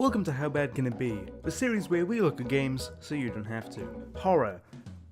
Welcome to How Bad Can It Be, the series where we look at games so you don't have to. Horror.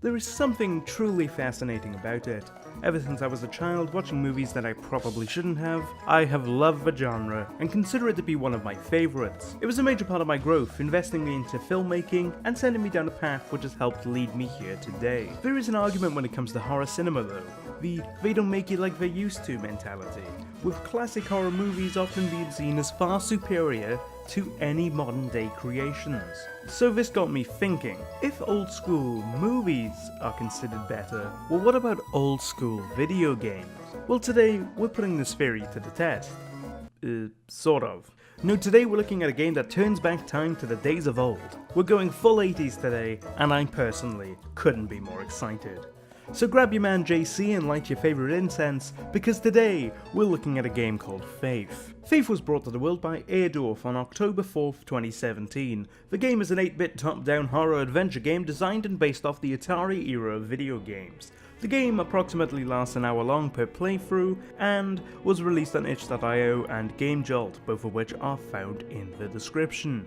There is something truly fascinating about it. Ever since I was a child watching movies that I probably shouldn't have, I have loved the genre and consider it to be one of my favourites. It was a major part of my growth, investing me into filmmaking and sending me down a path which has helped lead me here today. There is an argument when it comes to horror cinema though, the "they don't make it like they used to" mentality, with classic horror movies often being seen as far superior to any modern day creations. So this got me thinking, if old school movies are considered better, well what about old school video games? Well today we're putting this theory to the test. Sort of. No, today we're looking at a game that turns back time to the days of old. We're going full 80s today, and I personally couldn't be more excited. So grab your man JC and light your favourite incense, because today we're looking at a game called Faith. Faith was brought to the world by Airdorf on October 4th, 2017. The game is an 8-bit top-down horror adventure game designed and based off the Atari-era of video games. The game approximately lasts an hour long per playthrough, and was released on itch.io and GameJolt, both of which are found in the description.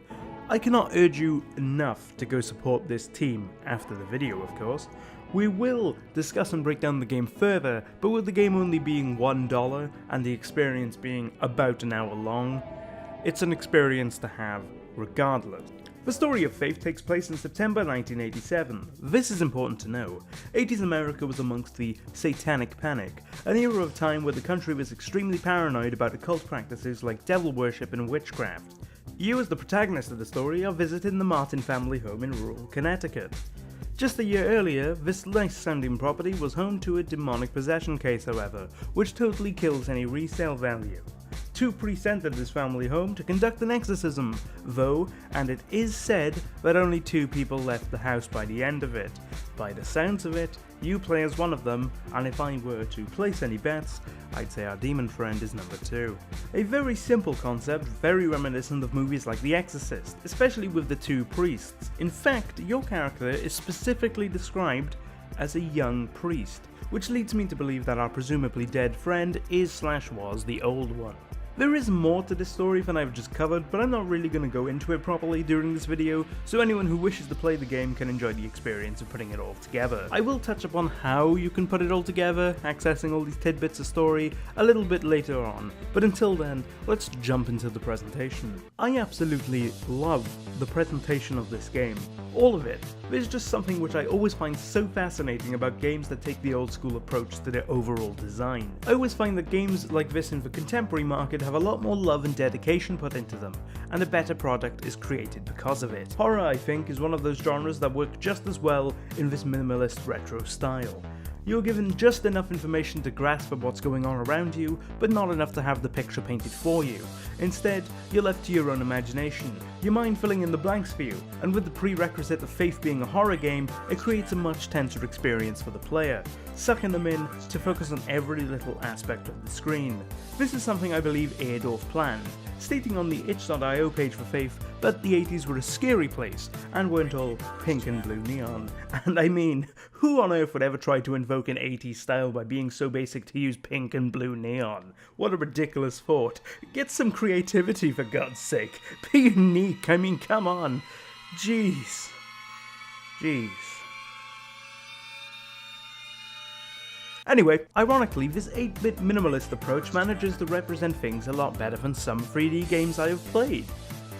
I cannot urge you enough to go support this team after the video, of course. We will discuss and break down the game further, but with the game only being $1 and the experience being about an hour long, it's an experience to have regardless. The story of Faith takes place in September 1987. This is important to know. 80s America was amongst the Satanic Panic, an era of time where the country was extremely paranoid about occult practices like devil worship and witchcraft. You, as the protagonist of the story, are visiting the Martin family home in rural Connecticut. Just a year earlier, this nice-sounding property was home to a demonic possession case, however, which totally kills any resale value. Two priests entered this family home to conduct an exorcism, though, and it is said that only 2 people left the house by the end of it. By the sounds of it, you play as one of them, and if I were to place any bets, I'd say our demon friend is number 2. A very simple concept, very reminiscent of movies like The Exorcist, especially with the 2 priests. In fact, your character is specifically described as a young priest, which leads me to believe that our presumably dead friend is/was the old one. There is more to this story than I've just covered, but I'm not really going to go into it properly during this video, so anyone who wishes to play the game can enjoy the experience of putting it all together. I will touch upon how you can put it all together, accessing all these tidbits of story, a little bit later on, but until then, let's jump into the presentation. I absolutely love the presentation of this game. All of it. There's just something which I always find so fascinating about games that take the old school approach to their overall design. I always find that games like this in the contemporary market have a lot more love and dedication put into them, and a better product is created because of it. Horror, I think, is one of those genres that work just as well in this minimalist retro style. You're given just enough information to grasp at what's going on around you, but not enough to have the picture painted for you. Instead, you're left to your own imagination, your mind filling in the blanks for you, and with the prerequisite of Faith being a horror game, it creates a much tenser experience for the player, sucking them in to focus on every little aspect of the screen. This is something I believe Airdorf planned, stating on the itch.io page for Faith that the 80s were a scary place and weren't all pink and blue neon. And I mean, who on earth would ever try to invoke an 80s style by being so basic to use pink and blue neon? What a ridiculous thought. Get some creativity for God's sake. Be unique, I mean, come on. Jeez. Anyway, ironically, this 8-bit minimalist approach manages to represent things a lot better than some 3D games I have played.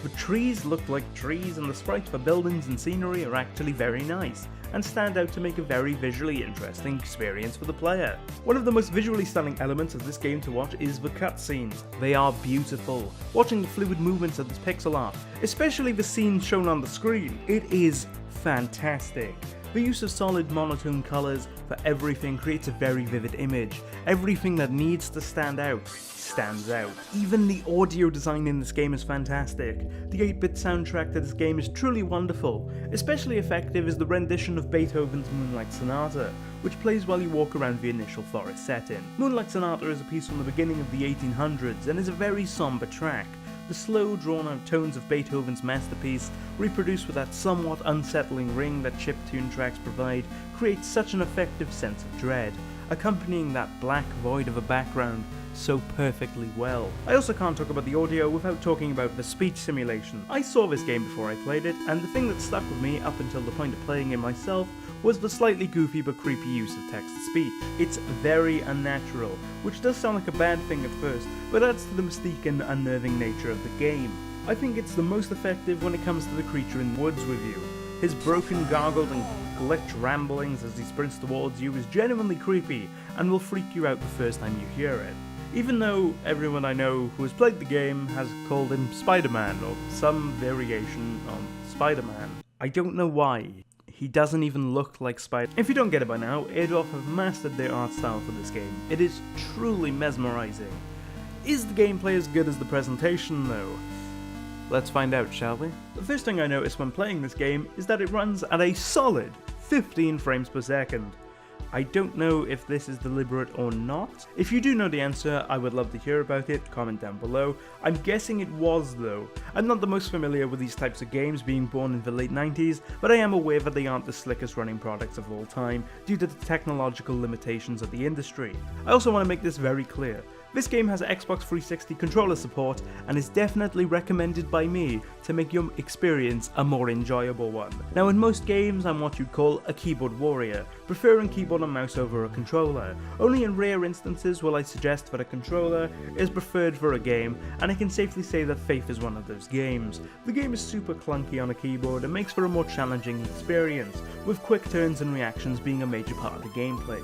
The trees look like trees, and the sprites for buildings and scenery are actually very nice, and stand out to make a very visually interesting experience for the player. One of the most visually stunning elements of this game to watch is the cutscenes. They are beautiful. Watching the fluid movements of this pixel art, especially the scenes shown on the screen, it is fantastic. The use of solid monotone colours for everything creates a very vivid image. Everything that needs to stand out stands out. Even the audio design in this game is fantastic. The 8-bit soundtrack to this game is truly wonderful. Especially effective is the rendition of Beethoven's Moonlight Sonata, which plays while you walk around the initial forest setting. Moonlight Sonata is a piece from the beginning of the 1800s and is a very somber track. The slow, drawn-out tones of Beethoven's masterpiece, reproduced with that somewhat unsettling ring that chiptune tracks provide, create such an effective sense of dread. accompanying that black void of a background so perfectly well. I also can't talk about the audio without talking about the speech simulation. I saw this game before I played it, and the thing that stuck with me up until the point of playing it myself was the slightly goofy but creepy use of text-to-speech. It's very unnatural, which does sound like a bad thing at first, but adds to the mystique and unnerving nature of the game. I think it's the most effective when it comes to the creature in the woods with you. His broken, gargled and glitched ramblings as he sprints towards you is genuinely creepy and will freak you out the first time you hear it. Even though everyone I know who has played the game has called him Spider-Man or some variation on Spider-Man. I don't know why. He doesn't even look like Spider. If you don't get it by now, Airdorf have mastered their art style for this game. It is truly mesmerizing. Is the gameplay as good as the presentation though? Let's find out, shall we? The first thing I noticed when playing this game is that it runs at a solid 15 frames per second. I don't know if this is deliberate or not. If you do know the answer, I would love to hear about it, comment down below. I'm guessing it was though. I'm not the most familiar with these types of games, being born in the late 90s, but I am aware that they aren't the slickest running products of all time due to the technological limitations of the industry. I also want to make this very clear. This game has Xbox 360 controller support and is definitely recommended by me to make your experience a more enjoyable one. Now in most games I'm what you'd call a keyboard warrior, preferring keyboard and mouse over a controller. Only in rare instances will I suggest that a controller is preferred for a game, and I can safely say that Faith is one of those games. The game is super clunky on a keyboard and makes for a more challenging experience, with quick turns and reactions being a major part of the gameplay.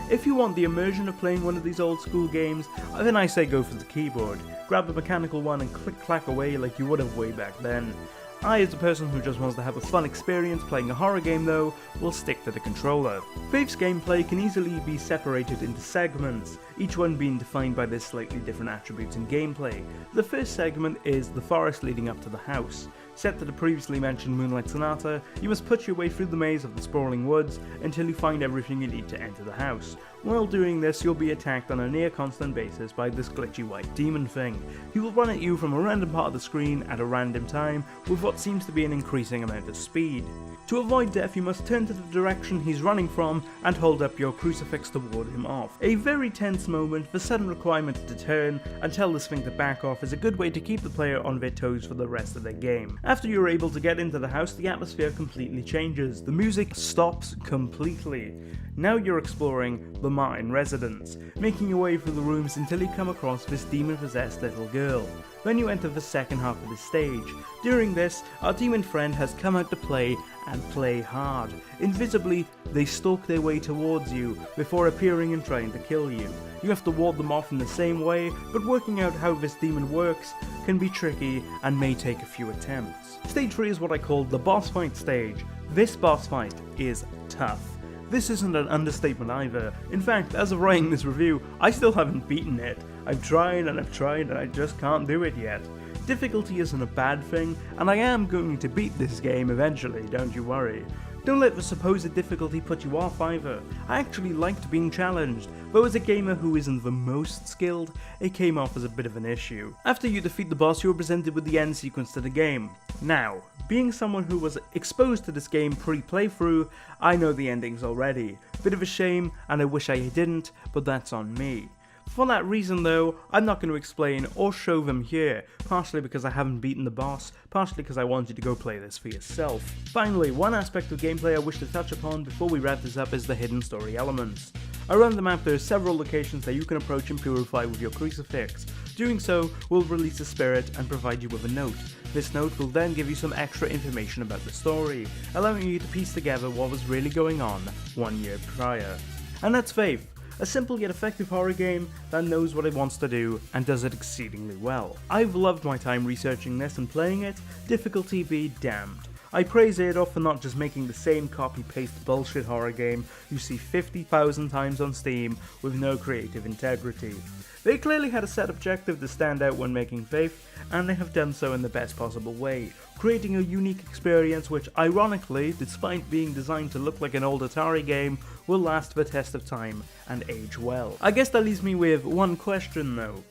If you want the immersion of playing one of these old school games, then I say go for the keyboard. Grab a mechanical one and click-clack away like you would have way back then. I, as a person who just wants to have a fun experience playing a horror game though, will stick to the controller. Faith's gameplay can easily be separated into segments, each one being defined by their slightly different attributes in gameplay. The first segment is the forest leading up to the house. Set to the previously mentioned Moonlight Sonata, you must put your way through the maze of the sprawling woods until you find everything you need to enter the house. While doing this, you'll be attacked on a near constant basis by this glitchy white demon thing. He will run at you from a random part of the screen at a random time with what seems to be an increasing amount of speed. To avoid death, you must turn to the direction he's running from and hold up your crucifix to ward him off. A very tense moment, the sudden requirement to turn and tell this thing to back off is a good way to keep the player on their toes for the rest of their game. After you're able to get into the house, the atmosphere completely changes. The music stops completely. Now you're exploring the Martin residence, making your way through the rooms until you come across this demon-possessed little girl. Then you enter the second half of the stage. During this, our demon friend has come out to play, and play hard. Invisibly, they stalk their way towards you before appearing and trying to kill you. You have to ward them off in the same way, but working out how this demon works can be tricky and may take a few attempts. Stage 3 is what I call the boss fight stage. This boss fight is tough. This isn't an understatement either. In fact, as of writing this review, I still haven't beaten it. I've tried and I just can't do it yet. Difficulty isn't a bad thing, and I am going to beat this game eventually, don't you worry. Don't let the supposed difficulty put you off either. I actually liked being challenged, though as a gamer who isn't the most skilled, it came off as a bit of an issue. After you defeat the boss, you are presented with the end sequence to the game. Now, being someone who was exposed to this game pre-playthrough, I know the endings already. Bit of a shame, and I wish I didn't, but that's on me. For that reason though, I'm not going to explain or show them here, partially because I haven't beaten the boss, partially because I want you to go play this for yourself. Finally, one aspect of gameplay I wish to touch upon before we wrap this up is the hidden story elements. Around the map there are several locations that you can approach and purify with your crucifix. Doing so will release a spirit and provide you with a note. This note will then give you some extra information about the story, allowing you to piece together what was really going on 1 year prior. And that's Faith. A simple yet effective horror game that knows what it wants to do and does it exceedingly well. I've loved my time researching this and playing it, difficulty be damned. I praise Airdorf for not just making the same copy-paste bullshit horror game you see 50,000 times on Steam with no creative integrity. They clearly had a set objective to stand out when making Faith, and they have done so in the best possible way, creating a unique experience which, ironically, despite being designed to look like an old Atari game, will last the test of time and age well. I guess that leaves me with one question though.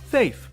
Faith.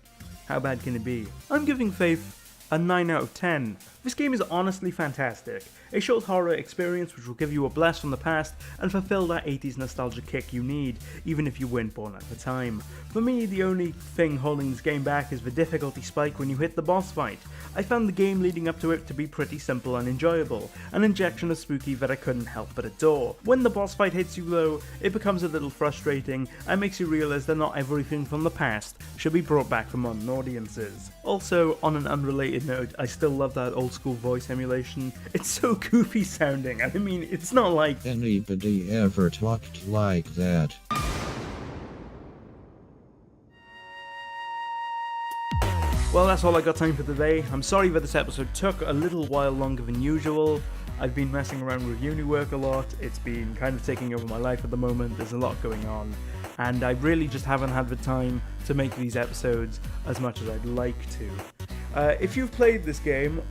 How bad can it be? I'm giving Faith a 9 out of 10. This game is honestly fantastic. A short horror experience which will give you a blast from the past and fulfill that 80s nostalgia kick you need, even if you weren't born at the time. For me, the only thing holding this game back is the difficulty spike when you hit the boss fight. I found the game leading up to it to be pretty simple and enjoyable, an injection of spooky that I couldn't help but adore. When the boss fight hits you though, it becomes a little frustrating and makes you realise that not everything from the past should be brought back for modern audiences. Also, on an unrelated note, I still love that old school voice emulation. It's so goofy sounding, I mean, it's not like anybody ever talked like that. Well, that's all I got time for today. I'm sorry that this episode took a little while longer than usual. I've been messing around with uni work a lot. It's been kind of taking over my life at the moment. There's a lot going on. And I really just haven't had the time to make these episodes as much as I'd like to. If you've played this game,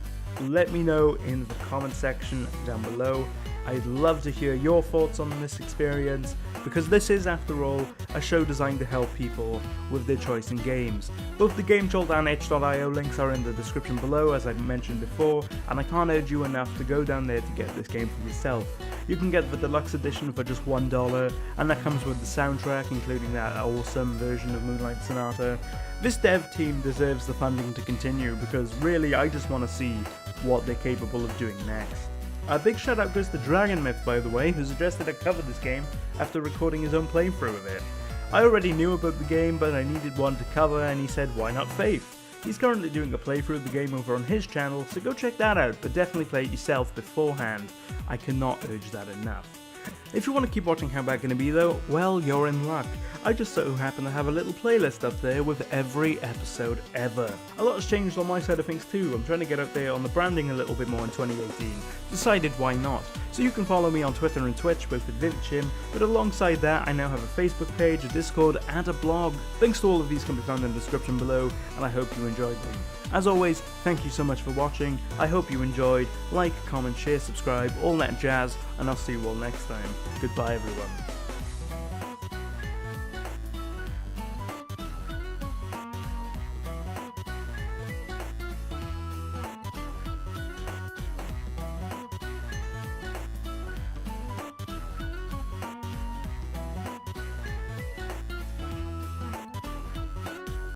let me know in the comment section down below. I'd love to hear your thoughts on this experience, because this is, after all, a show designed to help people with their choice in games. Both the Game Jolt and itch.io links are in the description below, as I mentioned before, and I can't urge you enough to go down there to get this game for yourself. You can get the Deluxe edition for just $1, and that comes with the soundtrack, including that awesome version of Moonlight Sonata. This dev team deserves the funding to continue, because really I just want to see what they're capable of doing next. A big shout out goes to Dragon Myth, by the way, who suggested I cover this game after recording his own playthrough of it. I already knew about the game, but I needed one to cover, and he said why not Faith? He's currently doing a playthrough of the game over on his channel, so go check that out, but definitely play it yourself beforehand. I cannot urge that enough. If you want to keep watching How Bad Can It Be though, well, you're in luck. I just so happen to have a little playlist up there with every episode ever. A lot has changed on my side of things too. I'm trying to get out there on the branding a little bit more in 2018. Decided why not. So you can follow me on Twitter and Twitch, both at VinchHim, but alongside that I now have a Facebook page, a Discord, and a blog. Links to all of these can be found in the description below, and I hope you enjoyed them. As always, thank you so much for watching. I hope you enjoyed. Like, comment, share, subscribe, all that jazz, and I'll see you all next time. Goodbye everyone.